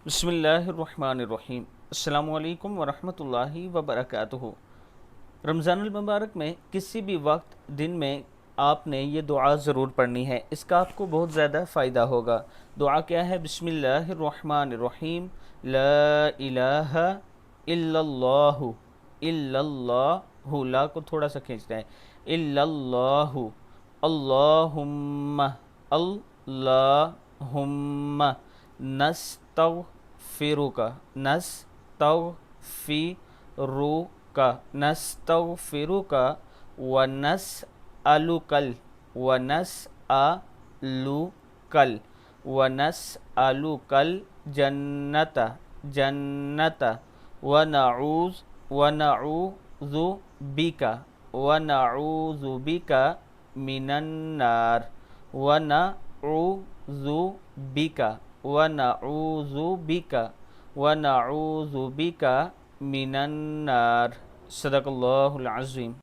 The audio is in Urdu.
بسم اللہ الرحمن الرحیم۔ السلام علیکم ورحمۃ اللہ وبرکاتہ۔ رمضان المبارک میں کسی بھی وقت دن میں آپ نے یہ دعا ضرور پڑھنی ہے، اس کا آپ کو بہت زیادہ فائدہ ہوگا۔ دعا کیا ہے؟ بسم اللہ الرحمن الرحیم، لا الہ الا اللہ، الا اللہ، لا کو تھوڑا سا کھینچنا ہے، الا اللہ، اللہم، اللہم، نستغفرک، نستغفرک، نستغفرک، ونسألکل، ونسألکل، ونسألکل جنت، جنت، ونعوذ بک، ونعوذ بک من النار، ونعوذ بک، ونعوذ بک، ونعوذ بک من النار۔ صدق اللہ العظیم۔